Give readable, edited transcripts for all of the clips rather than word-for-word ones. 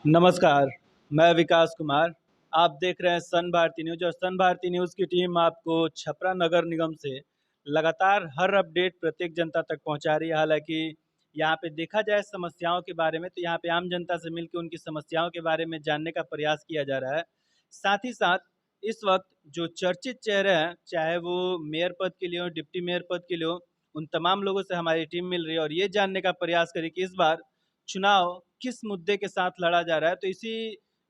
नमस्कार, मैं विकास कुमार। आप देख रहे हैं सन भारती न्यूज़ और सन भारती न्यूज़ की टीम आपको छपरा नगर निगम से लगातार हर अपडेट प्रत्येक जनता तक पहुंचा रही है। हालाँकि यहाँ पे देखा जाए समस्याओं के बारे में, तो यहाँ पे आम जनता से मिलके उनकी समस्याओं के बारे में जानने का प्रयास किया जा रहा है। साथ ही साथ इस वक़्त जो चर्चित चेहरे हैं, चाहे वो मेयर पद के लिए हों, डिप्टी मेयर पद के लिए हों, उन तमाम लोगों से हमारी टीम मिल रही है और ये जानने का प्रयास करी कि इस बार चुनाव किस मुद्दे के साथ लड़ा जा रहा है। तो इसी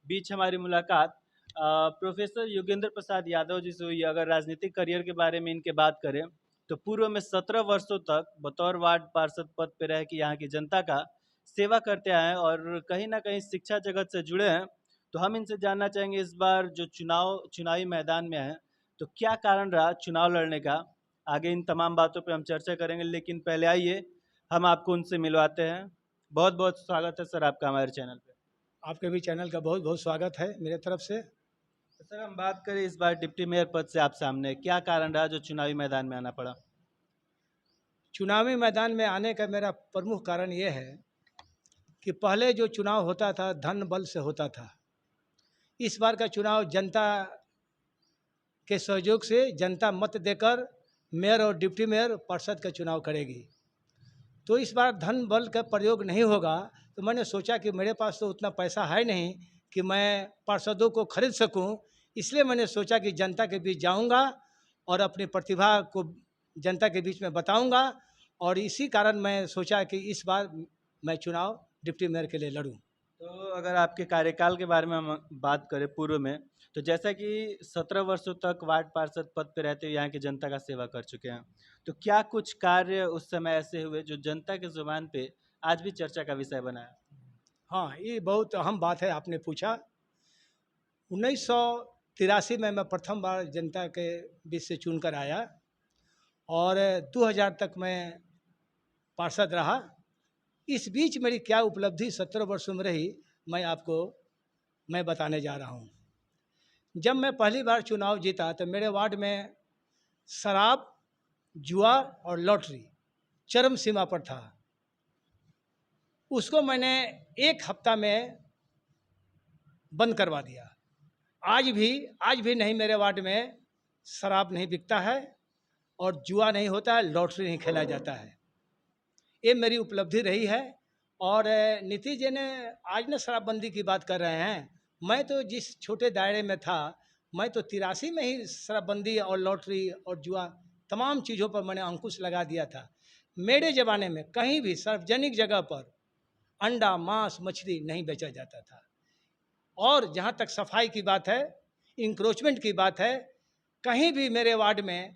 बीच हमारी मुलाकात प्रोफेसर योगेंद्र प्रसाद यादव जी से हुई। अगर राजनीतिक करियर के बारे में इनके बात करें, तो पूर्व में 17 वर्षों तक बतौर वार्ड पार्षद पद पे रह के यहाँ की जनता का सेवा करते आए हैं और कहीं न कहीं शिक्षा जगत से जुड़े हैं। तो हम इनसे जानना चाहेंगे इस बार जो चुनावी मैदान में हैं, तो क्या कारण रहा चुनाव लड़ने का? आगे इन तमाम बातों पे हम चर्चा करेंगे, लेकिन पहले आइए हम आपको उनसे मिलवाते हैं। बहुत-बहुत स्वागत है सर आपका हमारे चैनल पे। आपके भी चैनल का बहुत बहुत स्वागत है मेरे तरफ से। तो सर हम बात करें इस बार डिप्टी मेयर पद से आप सामने, क्या कारण रहा जो चुनावी मैदान में आना पड़ा? चुनावी मैदान में आने का मेरा प्रमुख कारण ये है कि पहले जो चुनाव होता था धन बल से होता था। इस बार का चुनाव जनता के सहयोग से जनता मत देकर मेयर और डिप्टी मेयर पार्षद का चुनाव करेगी। तो इस बार धन बल का प्रयोग नहीं होगा। तो मैंने सोचा कि मेरे पास तो उतना पैसा है नहीं कि मैं पार्षदों को खरीद सकूं। इसलिए मैंने सोचा कि जनता के बीच जाऊंगा और अपनी प्रतिभा को जनता के बीच में बताऊंगा। और इसी कारण मैं सोचा कि इस बार मैं चुनाव डिप्टी मेयर के लिए लड़ूं। तो अगर आपके कार्यकाल के बारे में हम बात करें पूर्व में, तो जैसा कि 17 वर्षों तक वार्ड पार्षद पद पे रहते हुए यहाँ की जनता का सेवा कर चुके हैं। तो क्या कुछ कार्य उस समय ऐसे हुए जो जनता की ज़ुबान पे आज भी चर्चा का विषय बना है? हाँ, ये बहुत अहम बात है आपने पूछा। 1983 में मैं प्रथम बार जनता के बीच से चुनकर आया और 2000 तक मैं पार्षद रहा। इस बीच मेरी क्या उपलब्धि 17 वर्षों में रही, मैं बताने जा रहा हूँ। जब मैं पहली बार चुनाव जीता तो मेरे वार्ड में शराब, जुआ और लॉटरी चरम सीमा पर था। उसको मैंने एक हफ्ता में बंद करवा दिया। आज भी नहीं, मेरे वार्ड में शराब नहीं बिकता है और जुआ नहीं होता है, लॉटरी नहीं खेला जाता है। ये मेरी उपलब्धि रही है। और नीतीश जी ने आज न शराबबंदी की बात कर रहे हैं, मैं तो जिस छोटे दायरे में था, मैं तो 83 में ही शराबबंदी और लॉटरी और जुआ तमाम चीज़ों पर मैंने अंकुश लगा दिया था। मेरे ज़माने में कहीं भी सार्वजनिक जगह पर अंडा, मांस, मछली नहीं बेचा जाता था। और जहाँ तक सफाई की बात है, इंक्रोचमेंट की बात है, कहीं भी मेरे वार्ड में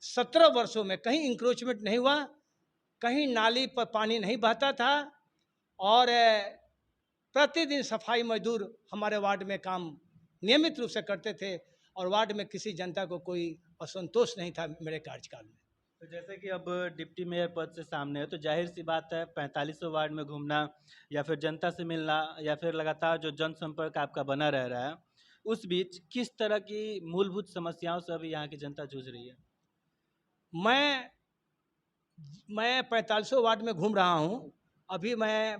17 वर्षों में कहीं इंक्रोचमेंट नहीं हुआ, कहीं नाली पर पानी नहीं बहता था। और प्रतिदिन सफाई मजदूर हमारे वार्ड में काम नियमित रूप से करते थे और वार्ड में किसी जनता को कोई असंतोष नहीं था मेरे कार्यकाल में। तो जैसे कि अब डिप्टी मेयर पद से सामने है, तो जाहिर सी बात है 4500 वार्ड में घूमना या फिर जनता से मिलना या फिर लगातार जो जनसंपर्क आपका बना रह रहा है, उस बीच किस तरह की मूलभूत समस्याओं से अभी यहाँ की जनता जूझ रही है? मैं मैं 4500 वार्ड में घूम रहा हूँ। अभी मैं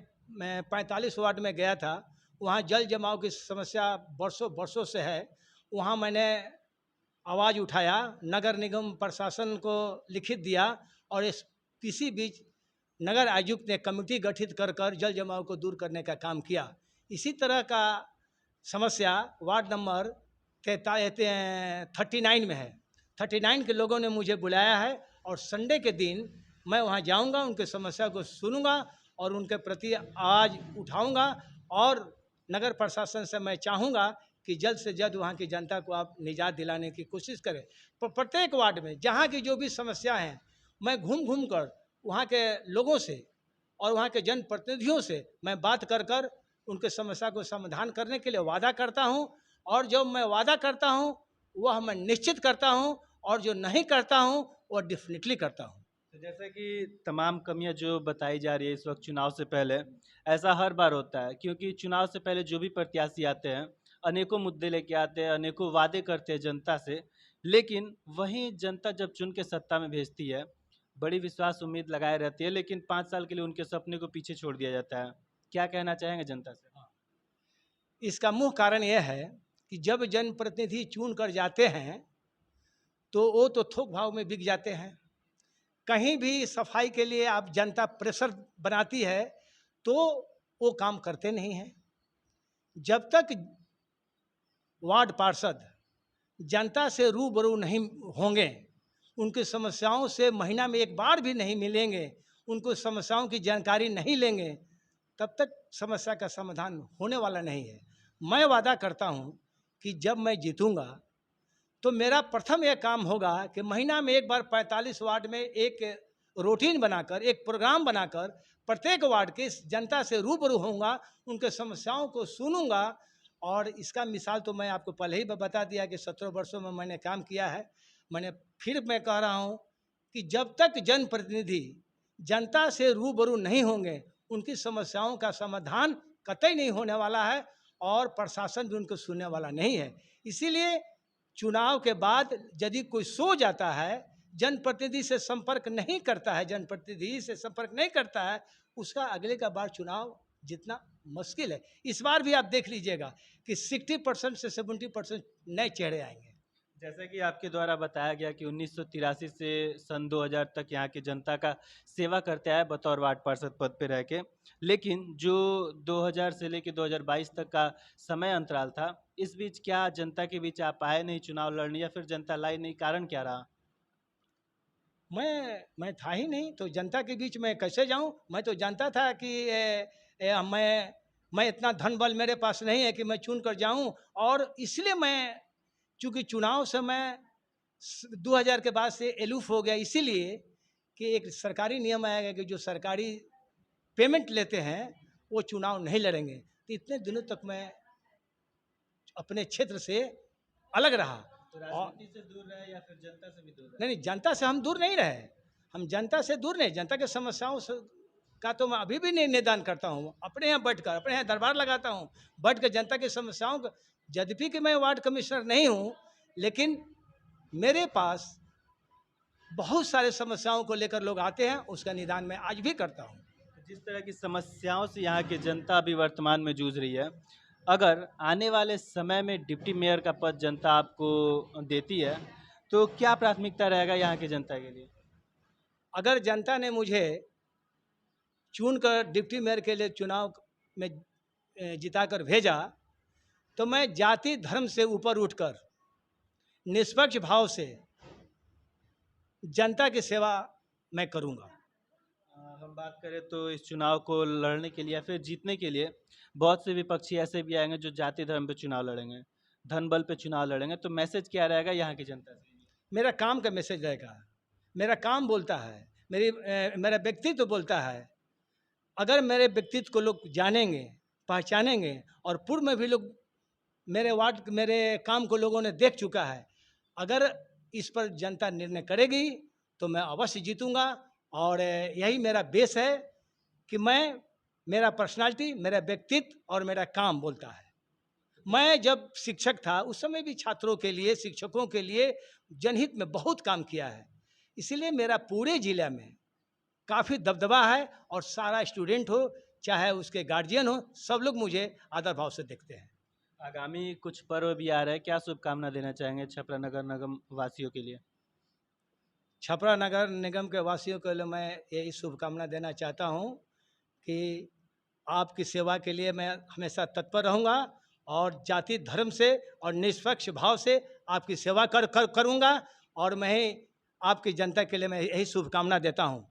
45 वार्ड में गया था। वहाँ जल जमाव की समस्या बरसों बरसों से है। वहाँ मैंने आवाज़ उठाया, नगर निगम प्रशासन को लिखित दिया और इसी बीच नगर आयुक्त ने कमेटी गठित कर जल जमाव को दूर करने का काम किया। इसी तरह का समस्या वार्ड नंबर 39 में है। 39 के लोगों ने मुझे बुलाया है और संडे के दिन मैं वहाँ जाऊँगा, उनके समस्या को सुनूंगा और उनके प्रति आवाज़ उठाऊंगा। और नगर प्रशासन से मैं चाहूँगा कि जल्द से जल्द वहाँ की जनता को आप निजात दिलाने की कोशिश करें। प्रत्येक वार्ड में जहाँ की जो भी समस्या हैं, मैं घूम घूम कर वहाँ के लोगों से और वहाँ के जनप्रतिनिधियों से मैं बात कर उनके समस्या को समाधान करने के लिए वादा करता हूँ। और जो मैं वादा करता हूँ वह मैं निश्चित करता हूँ और जो नहीं करता हूँ वह डेफिनेटली करता हूँ। तो जैसे कि तमाम कमियां जो बताई जा रही है इस वक्त चुनाव से पहले, ऐसा हर बार होता है क्योंकि चुनाव से पहले जो भी प्रत्याशी आते हैं, अनेकों मुद्दे लेके आते हैं, अनेकों वादे करते हैं जनता से, लेकिन वहीं जनता जब चुन के सत्ता में भेजती है, बड़ी विश्वास उम्मीद लगाए रहती है, लेकिन 5 साल के लिए उनके सपने को पीछे छोड़ दिया जाता है। क्या कहना चाहेंगे जनता से? इसका मुख्य कारण यह है कि जब जनप्रतिनिधि चुन कर जाते हैं तो वो तो थोक भाव में बिक जाते हैं। कहीं भी सफाई के लिए आप जनता प्रेशर बनाती है तो वो काम करते नहीं हैं। जब तक वार्ड पार्षद जनता से रूबरू नहीं होंगे, उनकी समस्याओं से महीना में एक बार भी नहीं मिलेंगे, उनको समस्याओं की जानकारी नहीं लेंगे, तब तक समस्या का समाधान होने वाला नहीं है। मैं वादा करता हूं कि जब मैं जीतूंगा तो मेरा प्रथम यह काम होगा कि महीना में एक बार 45 वार्ड में एक रूटीन बनाकर, एक प्रोग्राम बनाकर प्रत्येक वार्ड के जनता से रूबरू होऊंगा, उनके समस्याओं को सुनूंगा। और इसका मिसाल तो मैं आपको पहले ही बता दिया कि 17 वर्षों में मैंने काम किया है। मैं कह रहा हूँ कि जब तक जनप्रतिनिधि जनता से रूबरू नहीं होंगे, उनकी समस्याओं का समाधान कतई नहीं होने वाला है और प्रशासन भी उनको सुनने वाला नहीं है। इसीलिए चुनाव के बाद यदि कोई सो जाता है, जनप्रतिनिधि से संपर्क नहीं करता है, जनप्रतिनिधि से संपर्क नहीं करता है, उसका अगले का बार चुनाव जितना मुश्किल है। इस बार भी आप देख लीजिएगा कि 60% से 70% नए चेहरे आएंगे। जैसा कि आपके द्वारा बताया गया कि 1983 से सन 2000 तक यहाँ की जनता का सेवा करते आए बतौर वार्ड पार्षद पद पे रह के, लेकिन जो 2000 से लेकर 2022 तक का समय अंतराल था, इस बीच क्या जनता के बीच आप आए नहीं चुनाव लड़ने, या फिर जनता लाई नहीं? कारण क्या रहा? मैं था ही नहीं तो जनता के बीच में कैसे जाऊं? मैं तो जानता था कि मैं इतना धन बल मेरे पास नहीं है कि मैं चुन कर जाऊं। और इसलिए मैं, चूंकि चुनाव से मैं 2000 के बाद से एलूफ हो गया, इसीलिए कि एक सरकारी नियम आया गया कि जो सरकारी पेमेंट लेते हैं वो चुनाव नहीं लड़ेंगे। तो इतने दिनों तक मैं अपने क्षेत्र से अलग रहा। तो राजनीति से दूर रहे या फिर जनता से भी दूर रहे? नहीं, जनता से हम दूर नहीं रहे। हम जनता से दूर नहीं, जनता के समस्याओं से का तो मैं अभी भी नहीं निदान करता हूँ। अपने यहाँ बैठकर, अपने यहाँ दरबार लगाता हूँ, बैठ कर जनता की समस्याओं का, यद्यपि कि मैं वार्ड कमिश्नर नहीं हूँ, लेकिन मेरे पास बहुत सारे समस्याओं को लेकर लोग आते हैं, उसका निदान मैं आज भी करता हूँ। जिस तरह की समस्याओं से यहाँ की जनता अभी वर्तमान में जूझ रही है, अगर आने वाले समय में डिप्टी मेयर का पद जनता आपको देती है तो क्या प्राथमिकता रहेगा यहाँ की जनता के लिए? अगर जनता ने मुझे चुनकर डिप्टी मेयर के लिए चुनाव में जिताकर भेजा तो मैं जाति धर्म से ऊपर उठकर निष्पक्ष भाव से जनता की सेवा मैं करूंगा। हम बात करें तो इस चुनाव को लड़ने के लिए या फिर जीतने के लिए बहुत से विपक्षी ऐसे भी आएंगे जो जाति धर्म पे चुनाव लड़ेंगे, धन बल पे चुनाव लड़ेंगे, तो मैसेज क्या रहेगा यहाँ की जनता से? मेरा काम का मैसेज रहेगा, मेरा काम बोलता है, मेरा व्यक्तित्व तो बोलता है। अगर मेरे व्यक्तित्व को लोग जानेंगे, पहचानेंगे, और पूर्व में भी लोग मेरे वार्ड, मेरे काम को लोगों ने देख चुका है, अगर इस पर जनता निर्णय करेगी तो मैं अवश्य जीतूंगा। और यही मेरा बेस है कि मेरा पर्सनालिटी, मेरा व्यक्तित्व और मेरा काम बोलता है। मैं जब शिक्षक था उस समय भी छात्रों के लिए, शिक्षकों के लिए जनहित में बहुत काम किया है। इसीलिए मेरा पूरे जिले में काफ़ी दबदबा है और सारा स्टूडेंट हो चाहे उसके गार्जियन हो, सब लोग मुझे आदर भाव से देखते हैं। आगामी कुछ पर्व भी आ रहे हैं, क्या शुभकामना देना चाहेंगे छपरा नगर निगम वासियों के लिए? छपरा नगर निगम के वासियों के लिए मैं यही शुभकामना देना चाहता हूँ कि आपकी सेवा के लिए मैं हमेशा तत्पर रहूँगा और जाति धर्म से और निष्पक्ष भाव से आपकी सेवा करूँगा। और मैं आपकी जनता के लिए मैं यही शुभकामना देता हूँ।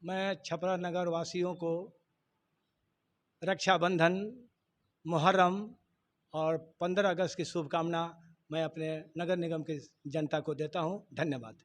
मैं छपरा नगर वासियों को रक्षाबंधन, मुहर्रम और 15 अगस्त की शुभकामना मैं अपने नगर निगम की जनता को देता हूँ। धन्यवाद।